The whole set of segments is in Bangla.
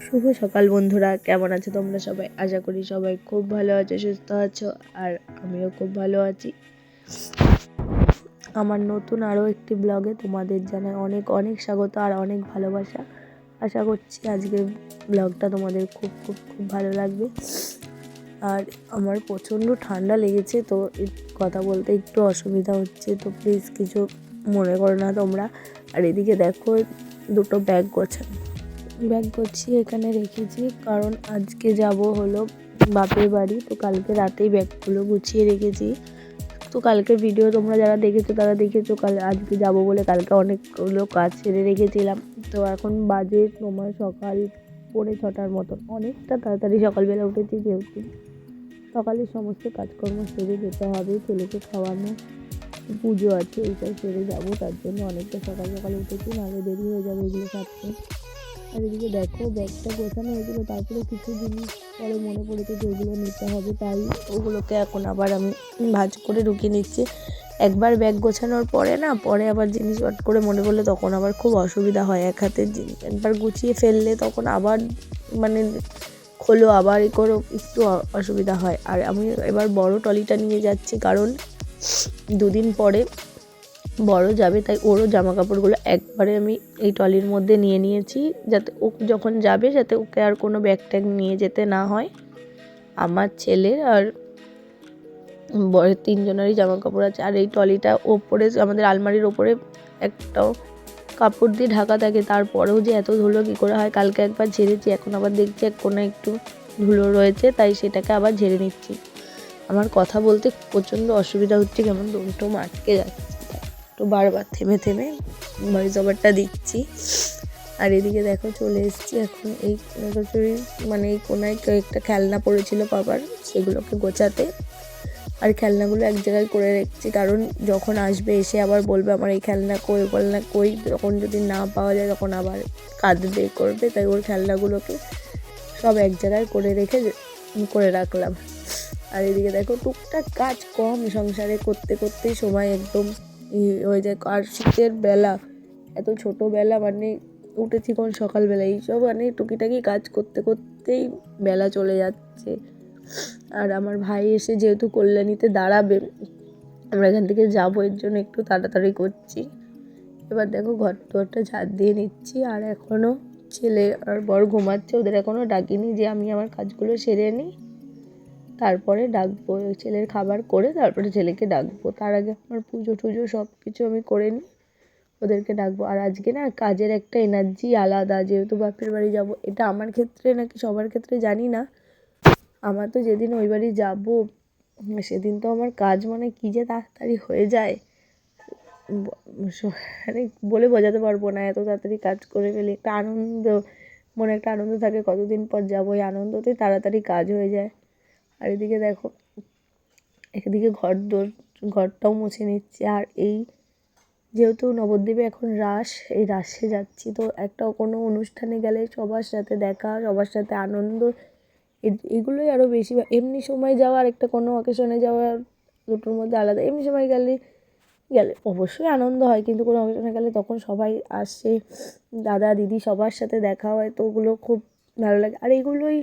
শুভ সকাল বন্ধুরা, কেমন আছো তোমরা সবাই? আশা করি সবাই খুব ভালো আছো, সুস্থ আছো। আর আমিও খুব ভালো আছি। আমার নতুন আরও একটি ব্লগে তোমাদের জানাই অনেক অনেক স্বাগত আর অনেক ভালোবাসা। আশা করছি আজকের ব্লগটা তোমাদের খুব খুব খুব ভালো লাগবে। আর আমার প্রচণ্ড ঠান্ডা লেগেছে, তো কথা বলতে একটু অসুবিধা হচ্ছে, তো প্লিজ কিছু মনে করো না তোমরা। আর এদিকে দেখো দুটো ব্যাগ গুছিয়ে এখানে রেখেছি, কারণ আজকে যাব হলো বাপের বাড়ি। তো কালকে রাতেই ব্যাগগুলো গুছিয়ে রেখেছি। তো কালকের ভিডিও তোমরা যারা দেখেছো তারা দেখেছো, আজকে যাব বলে কালকে অনেকগুলো কাজ সেরে রেখেছিলাম। তো এখন বাজে তোমার সকাল 6:45 মতন, অনেকটা তাড়াতাড়ি সকালবেলা উঠেছি, যেহেতু সকালে সমস্ত কাজকর্ম সেরে যেতে হবে, ছেলেকে খাওয়ানো, পুজো আছে, এইসব সেরে যাবো, তার জন্য অনেকটা সকাল সকাল উঠেছি, নাহলে দেরি হয়ে যাবে এগুলো সারতে। আর এদিকে দেখো ব্যাগটা গোছানো হয়েছিল, তারপরে কিছু জিনিস পরে মনে পড়েছে যেগুলো নিতে হবে, তাই ওগুলোকে এখন আবার আমি ভাঁজ করে ঢুকিয়ে নিচ্ছি। একবার ব্যাগ গোছানোর পরে পরে আবার জিনিস হট করে মনে পড়লে তখন আবার খুব অসুবিধা হয়। এক হাতের জিনিস একবার গুছিয়ে ফেললে তখন আবার মানে খোলো, আবার করো, একটু অসুবিধা হয়। আর আমি এবার বড় ট্রলিটা নিয়ে যাচ্ছি, কারণ দুদিন পরে বড় যাবে, তাই ওরও জামা কাপড়গুলো একবারে আমি এই ট্রলির মধ্যে নিয়ে নিয়েছি, যাতে ও যখন যাবে যাতে ওকে আর কোনো ব্যাগ ট্যাগ নিয়ে যেতে না হয়। আমার ছেলের আর বড়ের 3 জনেরই জামা কাপড় আছে। আর এই ট্রলিটা ওপরে আমাদের আলমারির ওপরে একটাও কাপড় দিয়ে ঢাকা থাকে, তারপরেও যে এত ধুলো কী করে হয়। কালকে একবার ঝেড়েছি, এখন আবার দেখছি এক কোণে একটু ধুলো রয়েছে, তাই সেটাকে আবার ঝেড়ে নিচ্ছি। আমার কথা বলতে প্রচণ্ড অসুবিধা হচ্ছে, কেমন দমটম আটকে যাচ্ছে, তো বারবার থেমে থেমে ভয়েস ওভারটা দিচ্ছি। আর এদিকে দেখো চলে এসেছি এখন এই মানে এই কোনায় একটা খেলনা পড়েছিল বাবার, সেগুলোকে গোছাতে। আর খেলনাগুলো এক জায়গায় করে রেখেছি, কারণ যখন আসবে এসে আবার বলবে আমার এই খেলনা কই, তখন যদি না পাওয়া যায় তখন আবার কাঁদবে করবে, তাই ওর খেলনাগুলোকে সব এক জায়গায় করে রাখলাম। আর এদিকে দেখো টুকটাক কাজ কম সংসারে করতে করতেই সময় একদম হয়ে যায়। আর শীতের বেলা, এত ছোটোবেলা, মানে উঠেছি কোন সকালবেলা, এইসব মানে টুকিটাকি কাজ করতে করতেই বেলা চলে যাচ্ছে। আর আমার ভাই এসে যেহেতু কল্যাণীতে দাঁড়াবে, আমরা এখান থেকে যাবো, এর জন্য একটু তাড়াতাড়ি করছি। এবার দেখো ঘরটা ঝাড় দিয়ে নিচ্ছি। আর এখনও ছেলে আর বর ঘুমাচ্ছে, ওদের এখনও ডাকিনি, যে আমি আমার কাজগুলো সেরে নিই, তারপরে ডাকবো। ছেলের খাবার করে তারপরে ছেলেকে ডাকবো, তার আগে আমার পুজো টুজো সব কিছু আমি করে নিই, ওদেরকে ডাকবো। আর আজকে কাজের একটা এনার্জি আলাদা, যেহেতু বাপের বাড়ি যাব। এটা আমার ক্ষেত্রে নাকি সবার ক্ষেত্রে জানি না, আমার তো যেদিন ওই বাড়ি যাবো সেদিন তো আমার কাজ মানে কী যে তাড়াতাড়ি হয়ে যায়, মানে বলে বোঝাতে পারবো না, এত তাড়াতাড়ি কাজ করে ফেলি। একটা আনন্দ, মনে একটা আনন্দ থাকে, কতদিন পর যাবো, এই আনন্দতেই তাড়াতাড়ি কাজ হয়ে যায়। আর এদিকে দেখো এদিকে ঘরটাও মুছে নিচ্ছি। আর এই যেহেতু নবদ্বীপে এখন রাস, এই রাসে যাচ্ছি, তো একটা কোনো অনুষ্ঠানে গেলে সবার সাথে দেখা, সবার সাথে আনন্দ, এগুলোই আরও বেশি। এমনি সময় যাওয়া আর একটা কোনো অকেশনে যাওয়া, দুটোর মধ্যে আলাদা। এমনি সময় গেলে অবশ্যই আনন্দ হয়, কিন্তু কোনো অকেশনে গেলে তখন সবাই আসে, দাদা দিদি সবার সাথে দেখা হয়, তো ওগুলো খুব ভালো লাগে। আর এগুলোই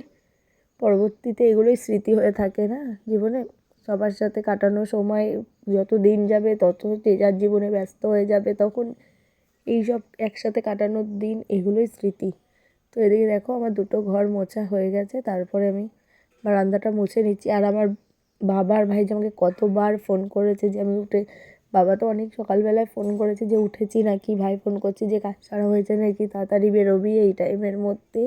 পরবর্তীতে এগুলোই স্মৃতি হয়ে থাকে না জীবনে, সবার সাথে কাটানো সময়। যত দিন যাবে তত যে যার জীবনে ব্যস্ত হয়ে যাবে, তখন এইসব একসাথে কাটানোর দিন এগুলোই স্মৃতি। তো এদিকে দেখো আমার দুটো ঘর মোছা হয়ে গেছে, তারপরে আমি বারান্দাটা মুছে নিচ্ছি। আর আমার বাবার ভাই যে আমাকে কতবার ফোন করেছে যে আমি বাবা তো অনেক সকালবেলায় ফোন করেছে যে উঠেছি নাকি, ভাই ফোন করছে যে কাজ ছাড়া হয়েছে নাকি, তাড়াতাড়ি বেরোবি এই টাইমের মধ্যে।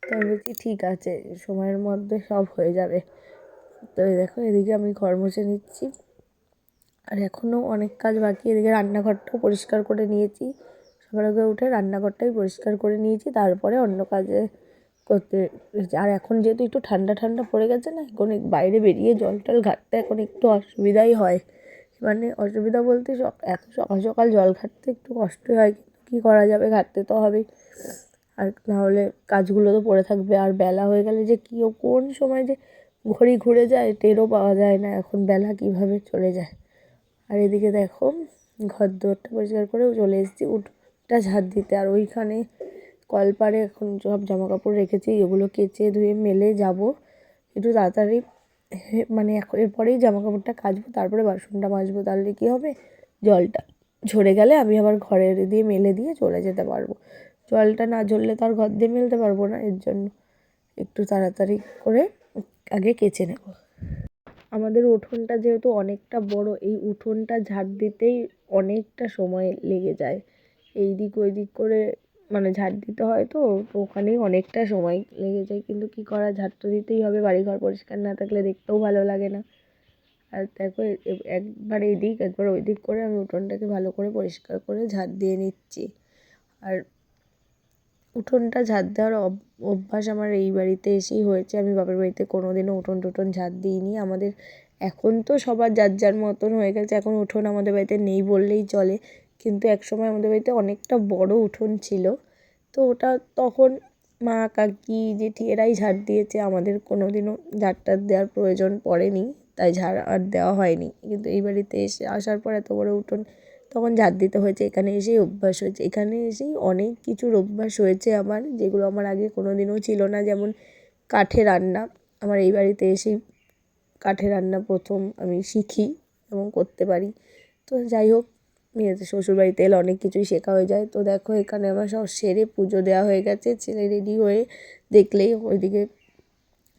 তো আমি বলছি ঠিক আছে, সময়ের মধ্যে সব হয়ে যাবে। তো দেখো এদিকে আমি ঘর মুছে নিচ্ছি, আর এখনও অনেক কাজ বাকি। এদিকে রান্নাঘরটাও পরিষ্কার করে নিয়েছি, সকাল আগে উঠে রান্নাঘরটাই পরিষ্কার করে নিয়েছি, তারপরে অন্য কাজে করতে। আর এখন যেহেতু একটু ঠান্ডা ঠান্ডা পড়ে গেছে না, এখন বাইরে বেরিয়ে জল টল ঘাটতে এখন একটু অসুবিধাই হয়। মানে অসুবিধা বলতে এত সকাল সকাল জল ঘাটতে একটু কষ্টই হয়, কিন্তু কী করা যাবে, ঘাটতে তো হবেই। আর নাহলে কাজগুলো তো পড়ে থাকবে। আর বেলা হয়ে গেলে যে কোন সময় যে ঘড়ি ঘুরে যায় টেরও পাওয়া যায় না, এখন বেলা কীভাবে চলে যায়। আর এদিকে দেখো ঘর দোরটা পরিষ্কার করেও চলে এসেছি উঠটা ঝাড় দিতে। আর ওইখানে কলপারে এখন সব জামাকাপড় রেখেছি, এগুলো কেচে ধুয়ে মেলে যাব একটু তাড়াতাড়ি। মানে এরপরেই জামাকাপড়টা কাচবো, তারপরে বাসনটা মাজবো, তাহলে কী হবে, জলটা ঝরে গেলে আমি আবার ঘরে দিয়ে মেলে দিয়ে চলে যেতে পারবো। জলটা না ঝরলে তো আর ঘর দিয়ে মেলতে পারবো না, এর জন্য একটু তাড়াতাড়ি করে আগে কেচে নেব। আমাদের উঠোনটা যেহেতু অনেকটা বড়, এই উঠোনটা ঝাড় দিতেই অনেকটা সময় লেগে যায়। এই দিক ওই দিক করে মানে ঝাড় দিতে হয়, তো ওখানেই অনেকটা সময় লেগে যায়, কিন্তু কী করা, ঝাড় তো দিতেই হবে, বাড়িঘর পরিষ্কার না থাকলে দেখতেও ভালো লাগে না। আর দেখো একবার এদিক একবার ওই দিক করে আমি উঠোনটাকে ভালো করে পরিষ্কার করে ঝাড় দিয়ে নিচ্ছি। আর উঠোনটা ঝাড় দেওয়ার অভ্যাস আমার এই বাড়িতে এসেই হয়েছে। আমি বাপের বাড়িতে কোনো দিনও উঠোন টুঠোন ঝাড় দিইনি। আমাদের এখন তো সবার যার যার মতন হয়ে গেছে, এখন উঠোন আমাদের বাড়িতে নেই বললেই চলে, কিন্তু একসময় আমাদের বাড়িতে অনেকটা বড় উঠোন ছিল। তো ওটা তখন মা, কাকি, জেঠি এরাই ঝাড় দিয়েছে, আমাদের কোনো দিনও ঝাড় টাড় দেওয়ার প্রয়োজন পড়েনি, তাই ঝাড় আর দেওয়া হয়নি। কিন্তু এই বাড়িতে আসার পর এত বড় উঠোন, তখন ঝাড় দিতে হয়েছে, এখানে এসেই অভ্যাস হয়েছে। এখানে এসেই অনেক কিছুর অভ্যাস হয়েছে আমার, যেগুলো আমার আগে কোনো দিনও ছিল না। যেমন কাঠে রান্না, আমার এই বাড়িতে এসেই কাঠে রান্না প্রথম আমি শিখি এবং করতে পারি। তো যাই হোক, শ্বশুরবাড়িতে এলে অনেক কিছুই শেখা হয়ে যায়। তো দেখো এখানে আমার সব সেরে পুজো দেওয়া হয়ে গেছে, ছেলে রেডি হয়ে দেখলেই ওইদিকে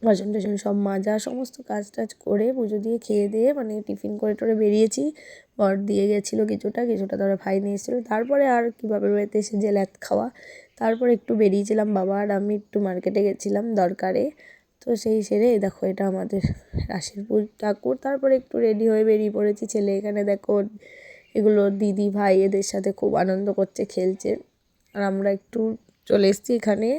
বাসন টাসন সব মাজা, সমস্ত কাজ টাজ করে পুজো দিয়ে খেয়ে দিয়ে মানে টিফিন করে টোরে বেরিয়েছি। বর দিয়ে গেছিলো কিছুটা ধরে ভাই নিয়ে এসেছিলো। তারপরে আর কি বাপের বাড়িতে এসে যে ল্যাদ খাওয়া, তারপরে একটু বেরিয়েছিলাম, বাবা আর আমি একটু মার্কেটে গেছিলাম দরকারে। তো সেই সেরে দেখো এটা আমাদের রাশির ঠাকুর। তারপরে একটু রেডি হয়ে বেরিয়ে পড়েছি। ছেলে এখানে দেখো এগুলো দিদি ভাই এদের সাথে খুব আনন্দ করছে, খেলছে, আর আমরা একটু চলে এসেছি এখানে।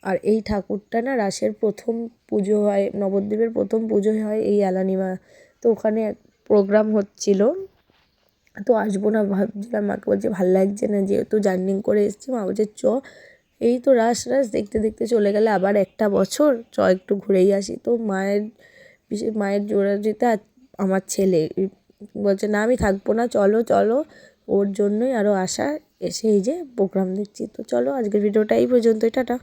আর এই ঠাকুরটা না রাসের প্রথম পুজো হয়, নবদ্বীপের প্রথম পুজো হয় এই অ্যালানিমা। তো ওখানে প্রোগ্রাম হচ্ছিল, তো আসবো না ভাবছিলাম, মাকে বলছে ভালো লাগছে না, যেহেতু জার্নি করে এসেছি। মা বলছে চ, এই তো রাস দেখতে দেখতে চলে গেলে আবার একটা বছর, চ একটু ঘুরেই আসি। তো মায়ের জোরাজুরিতে আমার ছেলে বলছে না আমি থাকবো না, চলো চলো, ওর জন্যই আরও আসা। এসে এই যে প্রোগ্রাম দেখছি। তো চলো আজকের ভিডিওটা এই পর্যন্তই, টাটা।